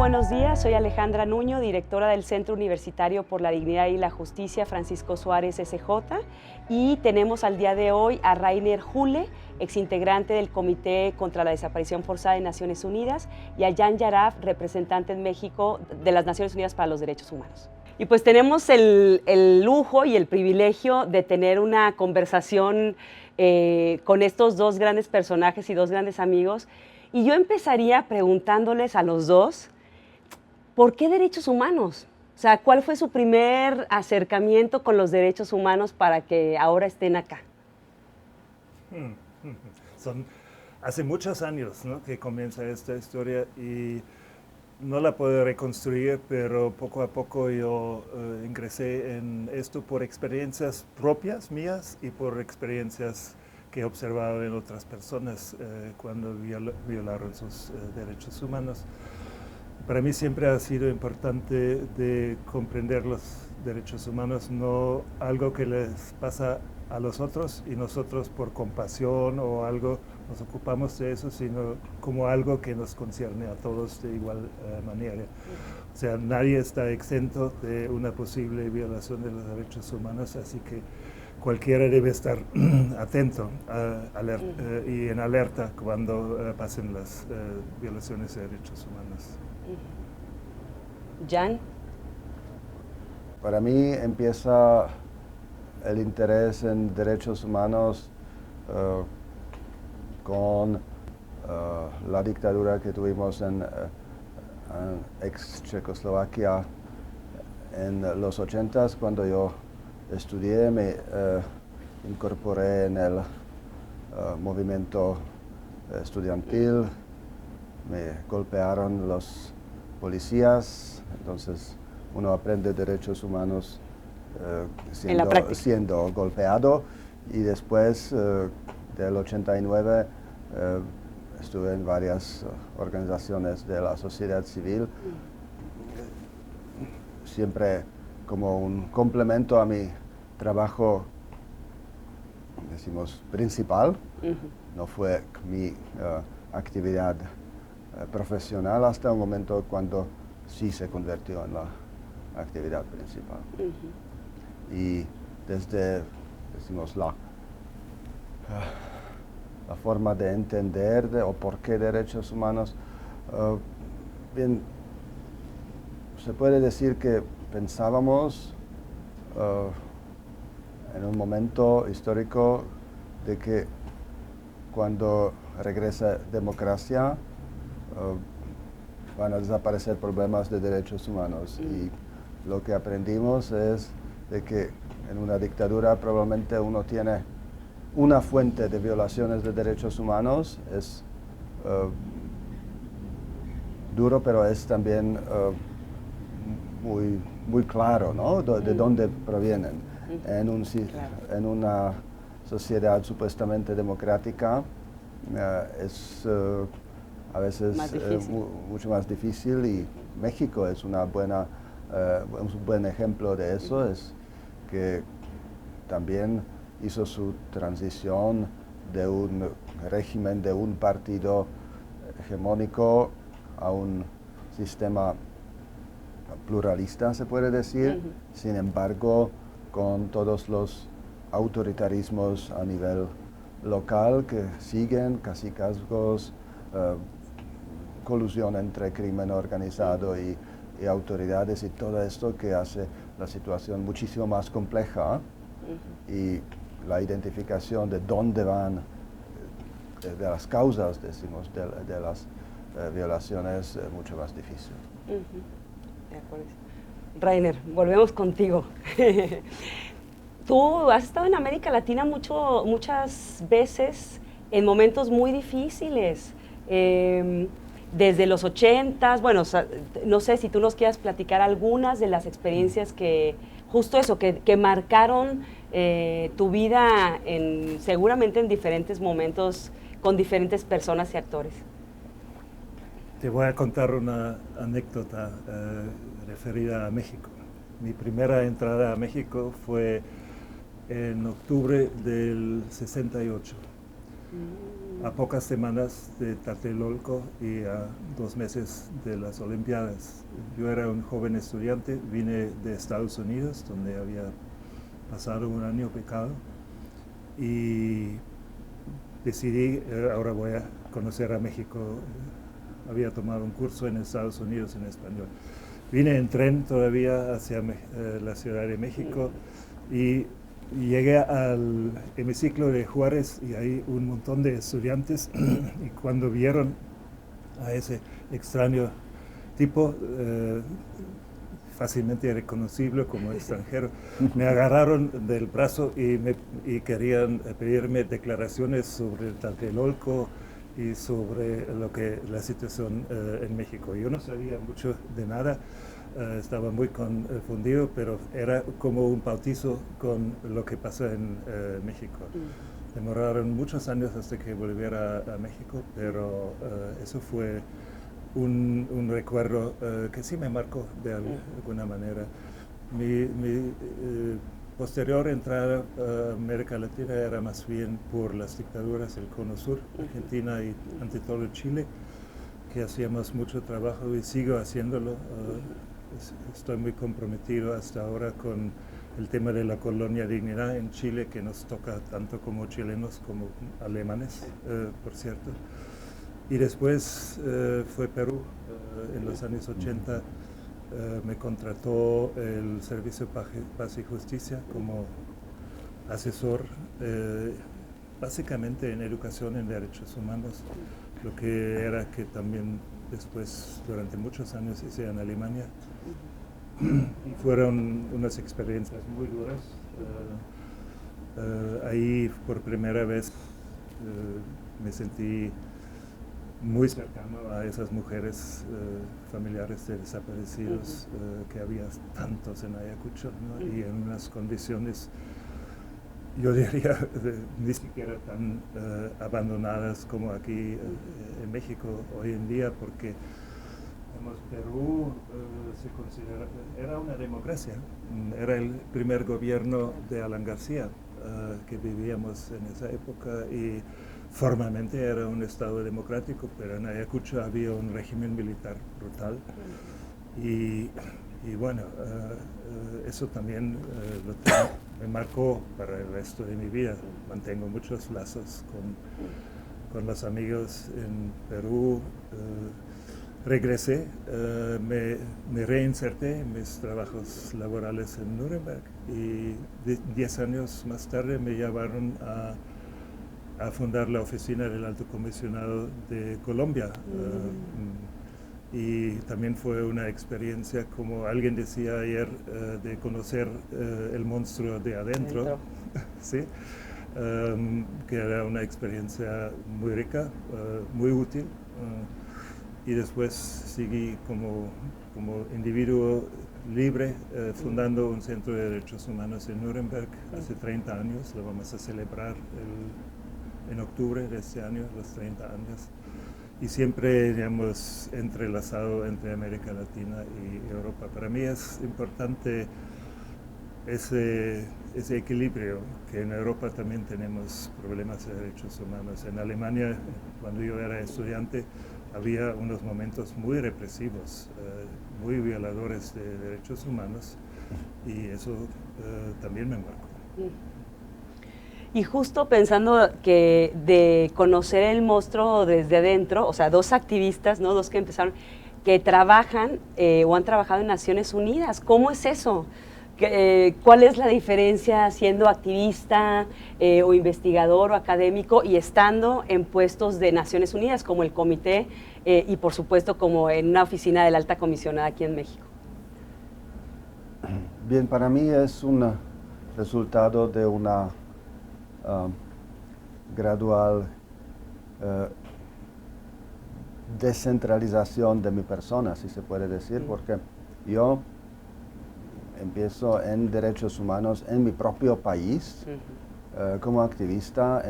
buenos días. Soy Alejandra Nuño, directora del Centro Universitario por la Dignidad y la Justicia Francisco Suárez SJ, y tenemos al día de hoy a Rainer Jule, exintegrante del Comité contra la Desaparición Forzada de Naciones Unidas, y a Jan Yaraf, representante en México de las Naciones Unidas para los Derechos Humanos. Y pues tenemos el lujo y el privilegio de tener una conversación con estos dos grandes personajes y dos grandes amigos. Y yo empezaría preguntándoles a los dos, ¿por qué derechos humanos? O sea, ¿cuál fue su primer acercamiento con los derechos humanos para que ahora estén acá? Hace muchos años, ¿no?, que comienza esta historia y no la puedo reconstruir, pero poco a poco yo ingresé en esto por experiencias propias mías y por experiencias que he observado en otras personas cuando violaron sus derechos humanos. Para mí siempre ha sido importante de comprender los derechos humanos, no algo que les pasa a los otros y nosotros por compasión o algo nos ocupamos de eso, sino como algo que nos concierne a todos de igual manera. O sea, nadie está exento de una posible violación de los derechos humanos, así que cualquiera debe estar atento y en alerta cuando pasen las violaciones de derechos humanos. Jan. Para mí empieza el interés en derechos humanos con la dictadura que tuvimos en ex Checoslovaquia en los 80s, cuando yo estudié, me incorporé en el movimiento estudiantil, me golpearon los policías, entonces uno aprende derechos humanos siendo golpeado, y después del 89 estuve en varias organizaciones de la sociedad civil, siempre como un complemento a mi trabajo, decimos, principal. No fue mi actividad profesional hasta un momento cuando sí se convirtió en la actividad principal. Y desde, decimos, la forma de entender o por qué derechos humanos, bien, se puede decir que pensábamos en un momento histórico de que cuando regresa democracia van a desaparecer problemas de derechos humanos. Y lo que aprendimos es de que en una dictadura probablemente uno tiene una fuente de violaciones de derechos humanos, es duro, pero es también muy claro, ¿no?, de dónde provienen. En una sociedad supuestamente democrática es a veces mucho más difícil, y México es un buen ejemplo de eso, es que también hizo su transición de un régimen de un partido hegemónico a un sistema pluralista, se puede decir, sin embargo, con todos los autoritarismos a nivel local que siguen, cacicazgos, colusión entre crimen organizado y autoridades, y todo esto que hace la situación muchísimo más compleja, y la identificación de dónde van, de las causas, decimos, de las violaciones, mucho más difícil. De acuerdo. Rainer, volvemos contigo. Tú has estado en América Latina muchas veces en momentos muy difíciles, desde los 80s, bueno, no sé si tú nos quieras platicar algunas de las experiencias que, justo eso, que marcaron tu vida seguramente en diferentes momentos con diferentes personas y actores. Te voy a contar una anécdota referida a México. Mi primera entrada a México fue en octubre del 68. a pocas semanas de Tlatelolco y a 2 meses de las Olimpiadas. Yo era un joven estudiante, vine de Estados Unidos, donde había pasado un año becado, y decidí, ahora voy a conocer a México. Había tomado un curso en Estados Unidos en español. Vine en tren todavía hacia la Ciudad de México y llegué al hemiciclo de Juárez y hay un montón de estudiantes y cuando vieron a ese extraño tipo, fácilmente reconocible como extranjero, me agarraron del brazo y querían pedirme declaraciones sobre Tlatelolco y sobre la situación en México. Yo no sabía mucho de nada. Estaba muy confundido, pero era como un bautizo con lo que pasa en México. Demoraron muchos años hasta que volviera a México, pero eso fue un recuerdo que sí me marcó de alguna manera. Mi posterior entrada a América Latina era más bien por las dictaduras del Cono Sur, Argentina y ante todo Chile, que hacíamos mucho trabajo y sigo haciéndolo. Estoy muy comprometido hasta ahora con el tema de la colonia Dignidad en Chile, que nos toca tanto como chilenos como alemanes, por cierto. Y después fue Perú, en los años 80 me contrató el Servicio Paz y Justicia como asesor, básicamente en educación en derechos humanos, lo que era que también después, durante muchos años, hice en Alemania. Y fueron unas experiencias muy duras. Ahí por primera vez me sentí muy cercano a esas mujeres familiares de desaparecidos, que había tantos en Ayacucho, ¿no? Y en unas condiciones, yo diría, ni siquiera tan abandonadas como aquí en México hoy en día, porque Perú se considera, era una democracia, era el primer gobierno de Alan García que vivíamos en esa época y formalmente era un estado democrático, pero en Ayacucho había un régimen militar brutal y bueno, eso también me marcó para el resto de mi vida. Mantengo muchos lazos con los amigos en Perú. Regresé, me reinserté en mis trabajos laborales en Nuremberg y 10 años más tarde me llamaron a fundar la oficina del Alto Comisionado de Colombia. Y también fue una experiencia, como alguien decía ayer, de conocer el monstruo de adentro, ¿sí? Que era una experiencia muy rica, muy útil. Y después seguí como individuo libre, fundando un centro de derechos humanos en Nuremberg hace 30 años. Lo vamos a celebrar en octubre de este año, los 30 años. Y siempre, digamos, entrelazado entre América Latina y Europa. Para mí es importante ese equilibrio, que en Europa también tenemos problemas de derechos humanos. En Alemania, cuando yo era estudiante, había unos momentos muy represivos, muy violadores de derechos humanos, y eso también me marcó. Y justo pensando que de conocer el monstruo desde adentro, o sea, dos activistas, ¿no? Dos que empezaron, que trabajan o han trabajado en Naciones Unidas. ¿Cómo es eso? ¿Cuál es la diferencia siendo activista o investigador o académico y estando en puestos de Naciones Unidas como el comité y por supuesto como en una oficina de la alta comisionada aquí en México? Bien, para mí es un resultado de una gradual descentralización de mi persona, si se puede decir, porque yo empiezo en derechos humanos en mi propio país, como activista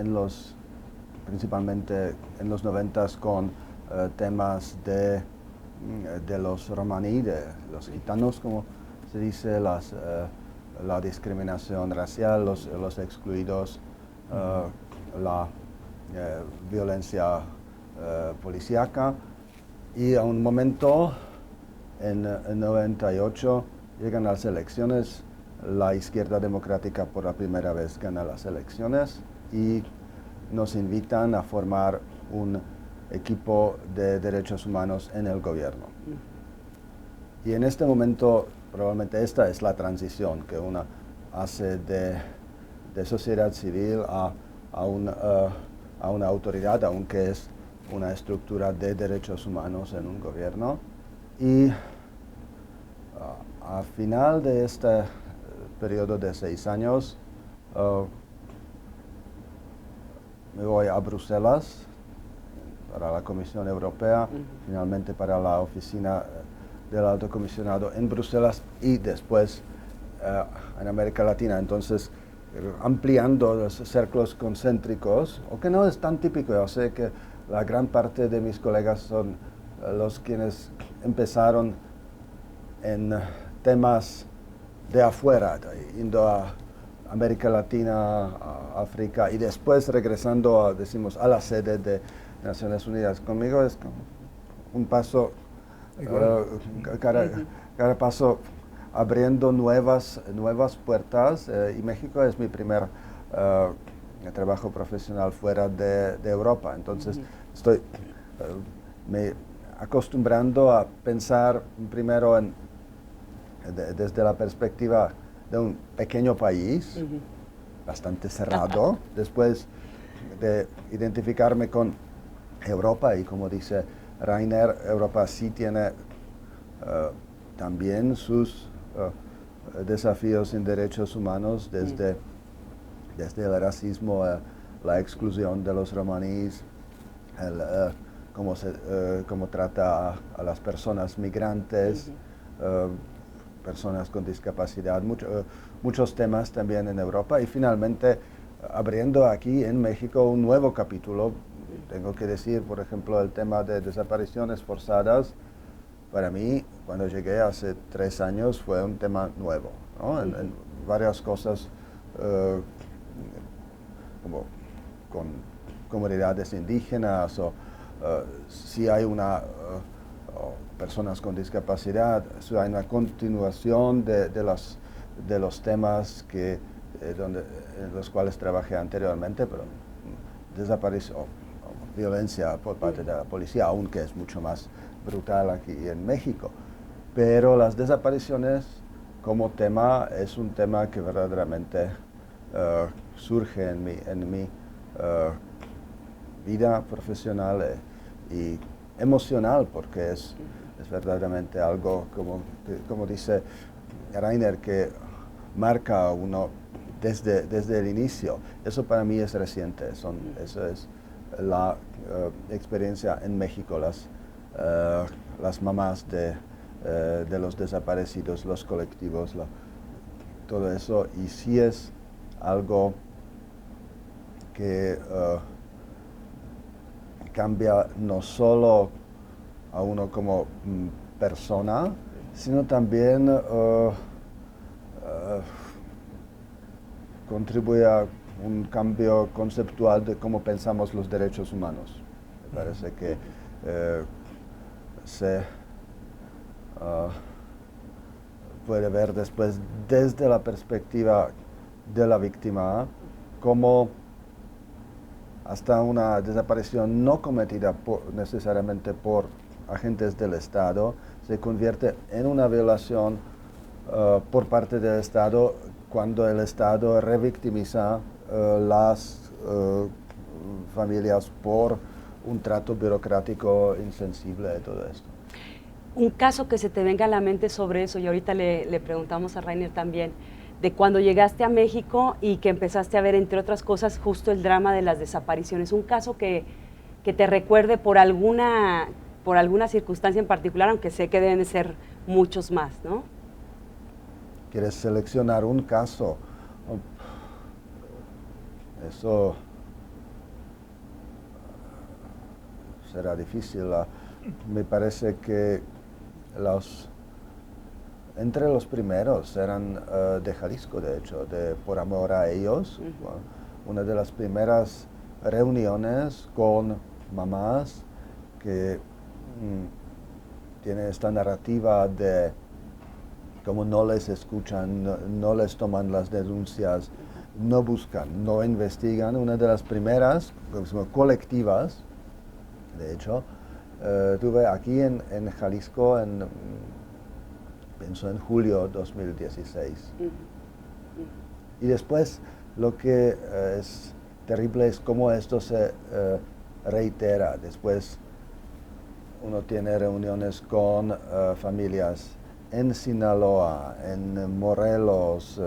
principalmente en los 90s con temas de los romaní, de los gitanos, como se dice, la discriminación racial, los excluidos, la violencia policíaca, y a un momento en 98 llegan las elecciones, la izquierda democrática por la primera vez gana las elecciones y nos invitan a formar un equipo de derechos humanos en el gobierno. Y en este momento, probablemente esta es la transición que uno hace de sociedad civil a una autoridad, aunque es una estructura de derechos humanos en un gobierno. Y al final de este periodo de 6 años, me voy a Bruselas para la Comisión Europea, finalmente para la oficina del Alto Comisionado en Bruselas y después en América Latina. Entonces, ampliando los círculos concéntricos, o que no es tan típico. Yo sé que la gran parte de mis colegas son los quienes empezaron en temas de afuera, yendo a América Latina, a África, y después regresando, decimos, a la sede de Naciones Unidas. Conmigo es un paso, cada paso abriendo nuevas puertas, y México es mi primer trabajo profesional fuera de Europa. Entonces estoy me acostumbrando a pensar primero desde la perspectiva de un pequeño país, bastante cerrado, después de identificarme con Europa, y como dice Rainer, Europa sí tiene también sus desafíos en derechos humanos, desde el racismo, la exclusión de los romaníes, cómo trata a las personas migrantes, personas con discapacidad, muchos temas también en Europa, y finalmente abriendo aquí en México un nuevo capítulo. Tengo que decir, por ejemplo, el tema de desapariciones forzadas. Para mí, cuando llegué hace 3 años, fue un tema nuevo, ¿no? En varias cosas, como con comunidades indígenas, o si hay personas con discapacidad, si hay una continuación de los temas en los cuales trabajé anteriormente, pero desaparición, violencia por parte de la policía, aunque es mucho más brutal aquí en México. Pero las desapariciones como tema es un tema que verdaderamente surge en mi vida profesional y emocional, porque es verdaderamente algo, como dice Rainer, que marca a uno desde el inicio. Eso para mí es reciente, eso es la experiencia en México, las mamás de los desaparecidos, los colectivos, todo eso, y sí es algo que cambia no solo a uno como persona, sino también contribuye a un cambio conceptual de cómo pensamos los derechos humanos. Me parece que se puede ver después desde la perspectiva de la víctima cómo hasta una desaparición no cometida necesariamente por agentes del Estado se convierte en una violación por parte del Estado, cuando el Estado revictimiza las familias por un trato burocrático insensible de todo esto. Un caso que se te venga a la mente sobre eso, y ahorita le preguntamos a Rainer también, de cuando llegaste a México y que empezaste a ver, entre otras cosas, justo el drama de las desapariciones. Un caso que te recuerde por alguna circunstancia en particular, aunque sé que deben de ser muchos más, ¿no? ¿Quieres seleccionar un caso? Eso será difícil. Me parece que entre los primeros eran de Jalisco, de hecho, Por Amor a Ellos. Una de las primeras reuniones con mamás que tienen esta narrativa de cómo no les escuchan, no les toman las denuncias, no buscan, no investigan. Una de las primeras colectivas, de hecho, tuve aquí en Jalisco, pienso en julio 2016. Y después lo que es terrible es cómo esto se reitera. Después uno tiene reuniones con familias en Sinaloa, en Morelos,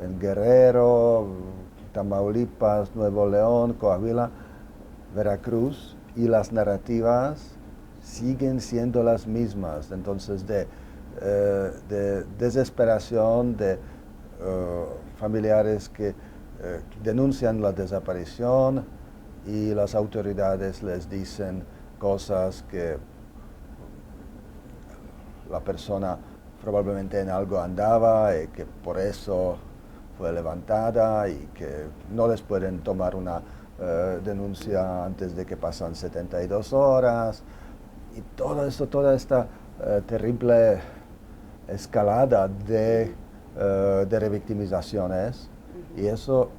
en Guerrero, Tamaulipas, Nuevo León, Coahuila, Veracruz, y las narrativas siguen siendo las mismas. Entonces, de desesperación, de familiares que denuncian la desaparición y las autoridades les dicen cosas que la persona probablemente en algo andaba y que por eso fue levantada y que no les pueden tomar una denuncia antes de que pasan 72 horas. Y todo esto, toda esta terrible escalada de revictimizaciones, y eso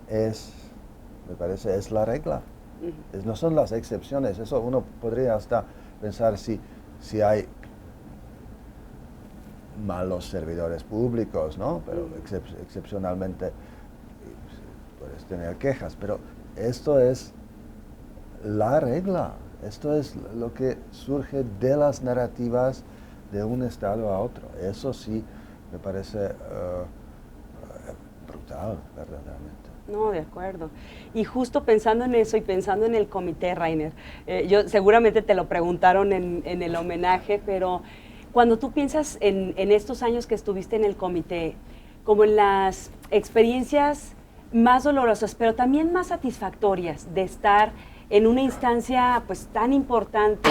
me parece, es la regla. No son las excepciones. Eso uno podría hasta pensar si hay malos servidores públicos, ¿no? Pero excepcionalmente puedes tener quejas. Pero esto es la regla. Esto es lo que surge de las narrativas de un estado a otro. Eso sí me parece brutal, verdaderamente. No, de acuerdo. Y justo pensando en eso y pensando en el comité, Rainer, yo seguramente te lo preguntaron en el homenaje, pero cuando tú piensas en estos años que estuviste en el comité, como en las experiencias más dolorosas, pero también más satisfactorias de estar en una instancia pues tan importante,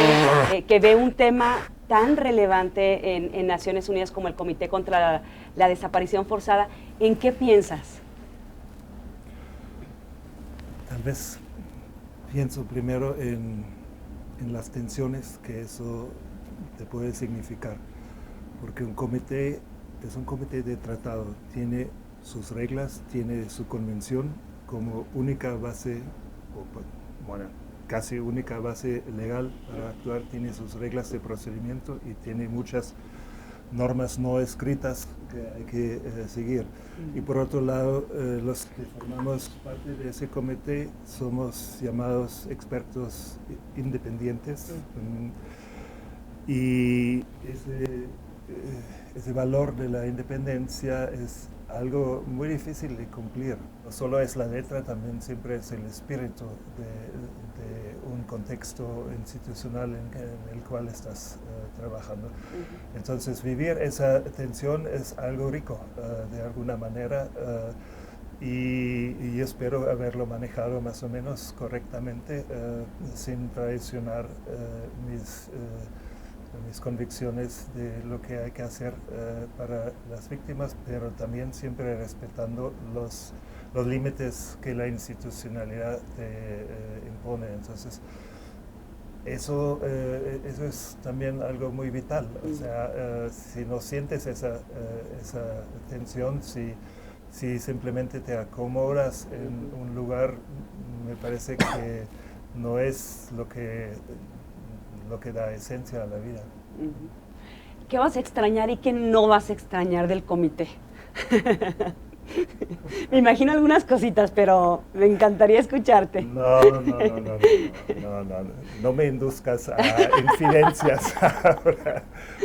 que ve un tema tan relevante en Naciones Unidas como el Comité contra la Desaparición Forzada, ¿en qué piensas? Tal vez pienso primero en las tensiones que eso te puede significar, porque un comité es un comité de tratado, tiene sus reglas, tiene su convención como única base, bueno, casi única base legal para actuar, tiene sus reglas de procedimiento y tiene muchas normas no escritas que hay que seguir. Y por otro lado, los que formamos parte de ese comité somos llamados expertos independientes, y ese valor de la independencia es algo muy difícil de cumplir. No solo es la letra, también siempre es el espíritu de un contexto institucional en el cual estás trabajando. Entonces, vivir esa tensión es algo rico, de alguna manera, y espero haberlo manejado más o menos correctamente, sin traicionar mis convicciones de lo que hay que hacer para las víctimas, pero también siempre respetando los límites que la institucionalidad te impone. Entonces, eso es también algo muy vital. O sea, si no sientes esa tensión, si simplemente te acomodas en un lugar, me parece que no es lo que da esencia a la vida. ¿Qué vas a extrañar y qué no vas a extrañar del comité? Me imagino algunas cositas, pero me encantaría escucharte. No me induzcas a infidencias.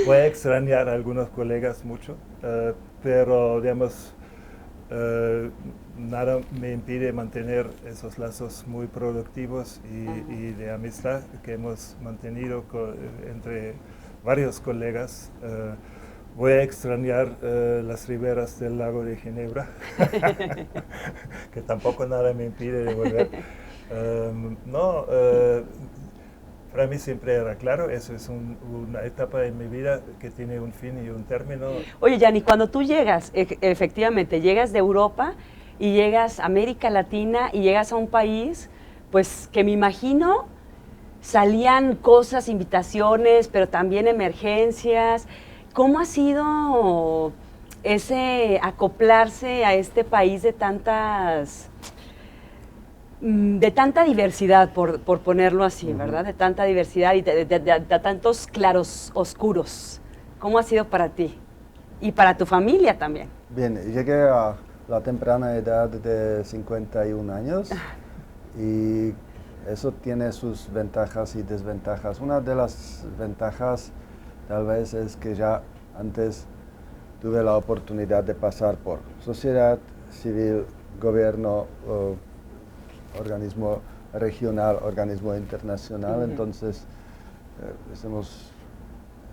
Voy a extrañar a algunos colegas mucho, pero digamos, nada me impide mantener esos lazos muy productivos y de amistad que hemos mantenido entre varios colegas. Voy a extrañar las riberas del lago de Ginebra, que tampoco nada me impide de volver. Para mí siempre era claro, eso es una etapa en mi vida que tiene un fin y un término. Oye, Gianni, cuando tú llegas, efectivamente, llegas de Europa, y llegas a América Latina y llegas a un país, pues que me imagino salían cosas, invitaciones, pero también emergencias. ¿Cómo ha sido ese acoplarse a este país de tanta diversidad, por ponerlo así, ¿verdad? De tanta diversidad y de tantos claros oscuros. ¿Cómo ha sido para ti? Y para tu familia también. Bien, llegué a la temprana edad de 51 años y eso tiene sus ventajas y desventajas. Una de las ventajas tal vez es que ya antes tuve la oportunidad de pasar por sociedad civil, gobierno, organismo regional, organismo internacional, entonces hemos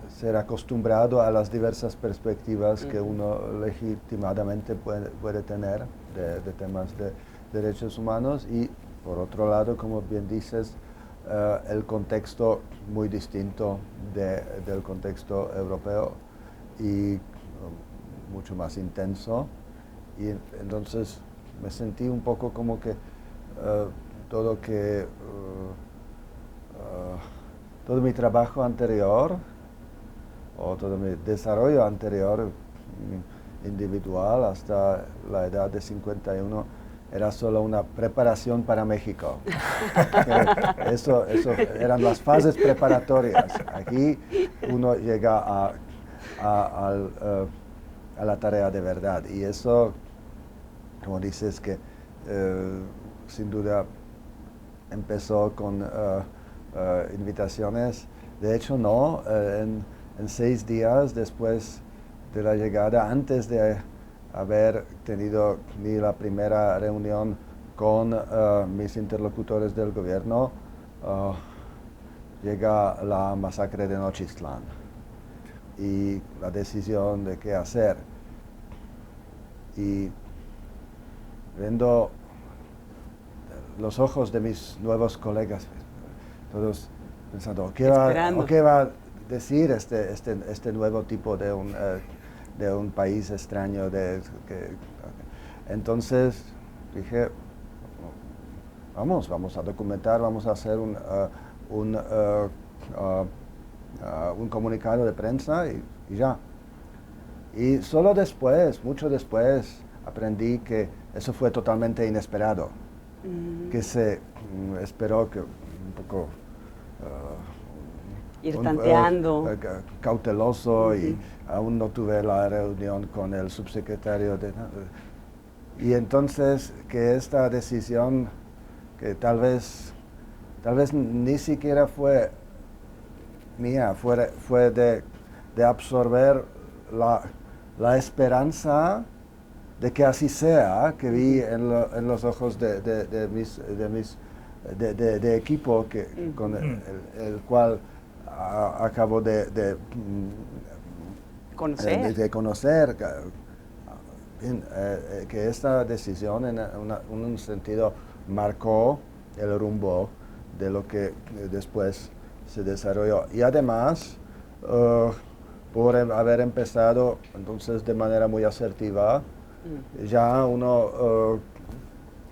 ser acostumbrado a las diversas perspectivas que uno legitimadamente puede tener de temas de derechos humanos y por otro lado, como bien dices, el contexto muy distinto del contexto europeo y mucho más intenso y entonces me sentí un poco como que todo mi trabajo anterior o todo mi desarrollo anterior individual hasta la edad de 51 era solo una preparación para México. Eso eran las fases preparatorias. Aquí uno llega a la tarea de verdad y eso, como dices, que sin duda empezó con invitaciones. De hecho, no, en 6 días después de la llegada, antes de haber tenido ni la primera reunión con mis interlocutores del gobierno, llega la masacre de Nochistlán y la decisión de qué hacer. Y viendo los ojos de mis nuevos colegas, todos pensando, ¿qué va a decir este nuevo tipo de un país extraño? Entonces dije, vamos a documentar, vamos a hacer un comunicado de prensa y ya. Y solo después, mucho después, aprendí que eso fue totalmente inesperado, que se esperó que un poco ir tanteando, cauteloso y aún no tuve la reunión con el subsecretario y entonces que esta decisión que tal vez ni siquiera fue mía, fue de absorber la esperanza de que así sea, que vi en los ojos de equipo con el cual acabo de conocer. Que esta decisión en un sentido marcó el rumbo de lo que después se desarrolló. Y además, por haber empezado entonces de manera muy asertiva, ya uno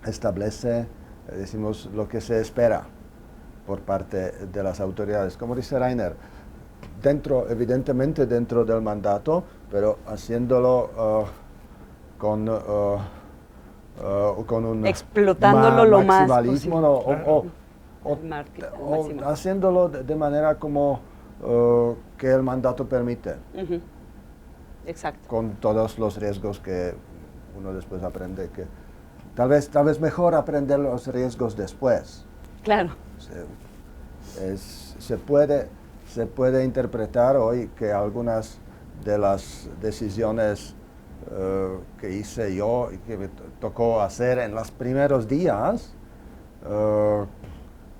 establece, decimos, lo que se espera por parte de las autoridades. Como dice Rainer, evidentemente dentro del mandato, pero haciéndolo con un explotándolo lo más maximalismo o haciéndolo de manera como que el mandato permite. Exacto. Con todos los riesgos que uno después aprende que tal vez mejor aprender los riesgos después. Claro. Se puede interpretar hoy que algunas de las decisiones que hice yo y que me tocó hacer en los primeros días,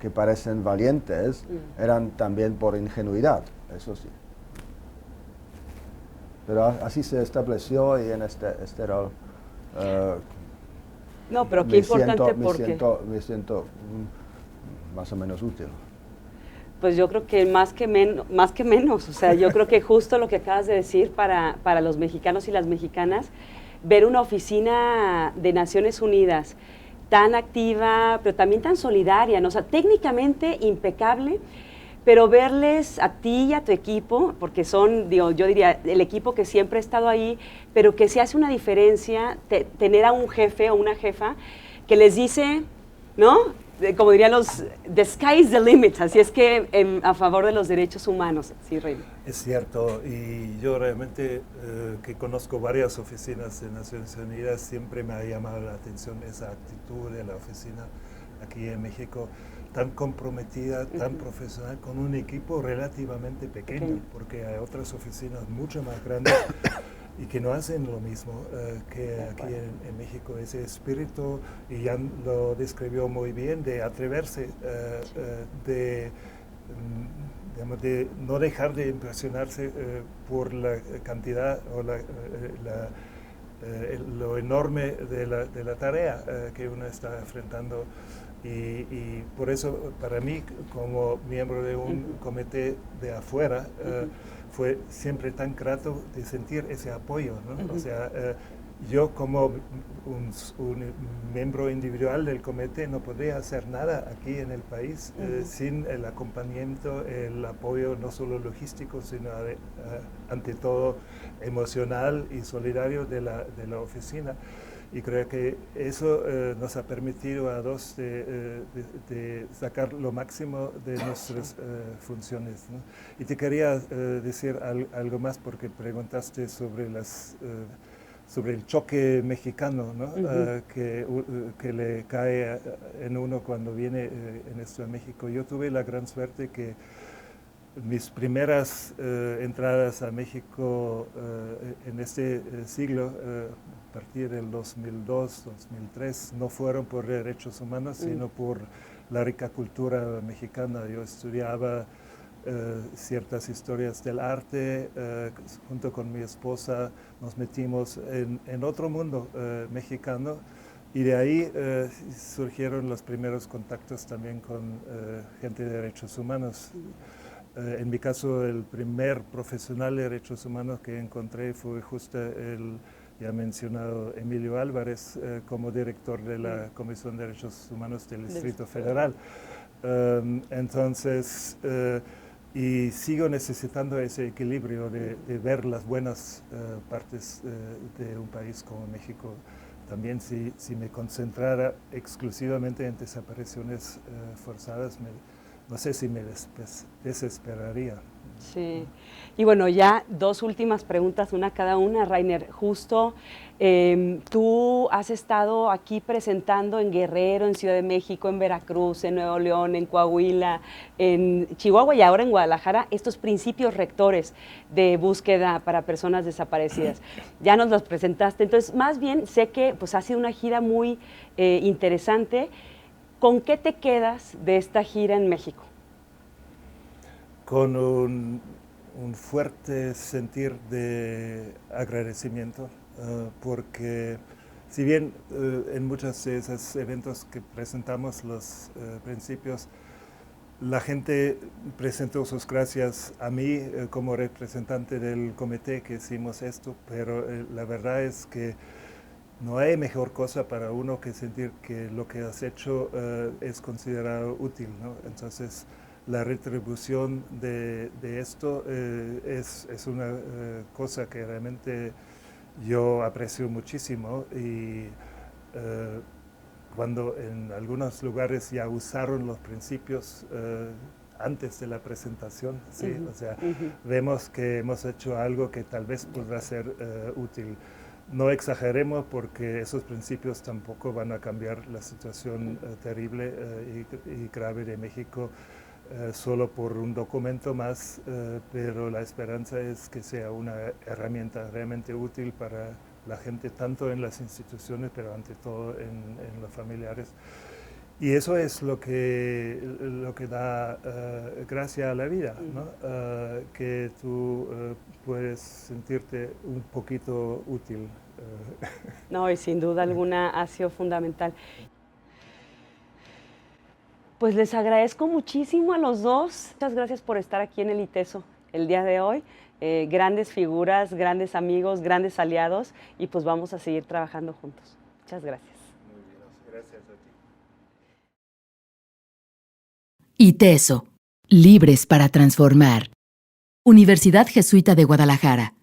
que parecen valientes, eran también por ingenuidad, eso sí. Pero así se estableció y en este rol no, pero qué importante me siento más o menos útil. Pues yo creo que más que menos, o sea, yo creo que justo lo que acabas de decir para los mexicanos y las mexicanas, ver una oficina de Naciones Unidas tan activa, pero también tan solidaria, ¿no? O sea, técnicamente impecable, pero verles a ti y a tu equipo, porque son, digo, yo diría, el equipo que siempre ha estado ahí, pero que se hace una diferencia tener a un jefe o una jefa que les dice, ¿no? Como dirían los, the sky is the limit, así es que a favor de los derechos humanos, sí, Rey. Es cierto, y yo realmente que conozco varias oficinas de Naciones Unidas, siempre me ha llamado la atención esa actitud de la oficina aquí en México, tan comprometida, tan profesional, con un equipo relativamente pequeño, porque hay otras oficinas mucho más grandes y que no hacen lo mismo que aquí en México, ese espíritu, y Jan lo describió muy bien, de atreverse, digamos, de no dejar de impresionarse por la cantidad o lo enorme de la tarea que uno está enfrentando. Y por eso, para mí, como miembro de un comité de afuera, fue siempre tan grato de sentir ese apoyo, ¿no? O sea, yo como un miembro individual del comité no podría hacer nada aquí en el país sin el acompañamiento, el apoyo no solo logístico, sino ante todo emocional y solidario de la oficina. Y creo que eso nos ha permitido a dos de sacar lo máximo de nuestras funciones, ¿no? Y te quería decir algo más, porque preguntaste sobre sobre el choque mexicano, ¿no? Que le cae en uno cuando viene en esto a México. Yo tuve la gran suerte que mis primeras entradas a México en este siglo, a partir del 2002, 2003, no fueron por derechos humanos, sino por la rica cultura mexicana. Yo estudiaba ciertas historias del arte, junto con mi esposa nos metimos en otro mundo mexicano, y de ahí surgieron los primeros contactos también con gente de derechos humanos. En mi caso, el primer profesional de derechos humanos que encontré fue justo el ya mencionado Emilio Álvarez, como director de la Comisión de Derechos Humanos del Distrito Federal. Entonces, y sigo necesitando ese equilibrio de ver las buenas partes de un país como México. También si me concentrara exclusivamente en desapariciones forzadas, no sé si me desesperaría. Sí. Y bueno, ya dos últimas preguntas, una cada una. Rainer, justo tú has estado aquí presentando en Guerrero, en Ciudad de México, en Veracruz, en Nuevo León, en Coahuila, en Chihuahua y ahora en Guadalajara, estos principios rectores de búsqueda para personas desaparecidas. Ya nos los presentaste, entonces más bien sé que pues, ha sido una gira muy interesante. ¿Con qué te quedas de esta gira en México? Con un fuerte sentir de agradecimiento, porque si bien en muchos de esos eventos que presentamos los principios, la gente presentó sus gracias a mí como representante del comité que hicimos esto, pero la verdad es que no hay mejor cosa para uno que sentir que lo que has hecho es considerado útil, ¿no? Entonces, la retribución de esto es una cosa que realmente yo aprecio muchísimo, y cuando en algunos lugares ya usaron los principios antes de la presentación, ¿sí? O sea, vemos que hemos hecho algo que tal vez podrá ser útil. No exageremos, porque esos principios tampoco van a cambiar la situación terrible y grave de México solo por un documento más, pero la esperanza es que sea una herramienta realmente útil para la gente, tanto en las instituciones, pero ante todo en los familiares. Y eso es lo que da gracia a la vida, ¿no? Que tú puedes sentirte un poquito útil. No, y sin duda alguna ha sido fundamental. Pues les agradezco muchísimo a los dos. Muchas gracias por estar aquí en el ITESO el día de hoy. grandes figuras, grandes amigos, grandes aliados y pues vamos a seguir trabajando juntos. Muchas gracias. Muy bien, gracias a ti. ITESO, libres para transformar. Universidad Jesuita de Guadalajara.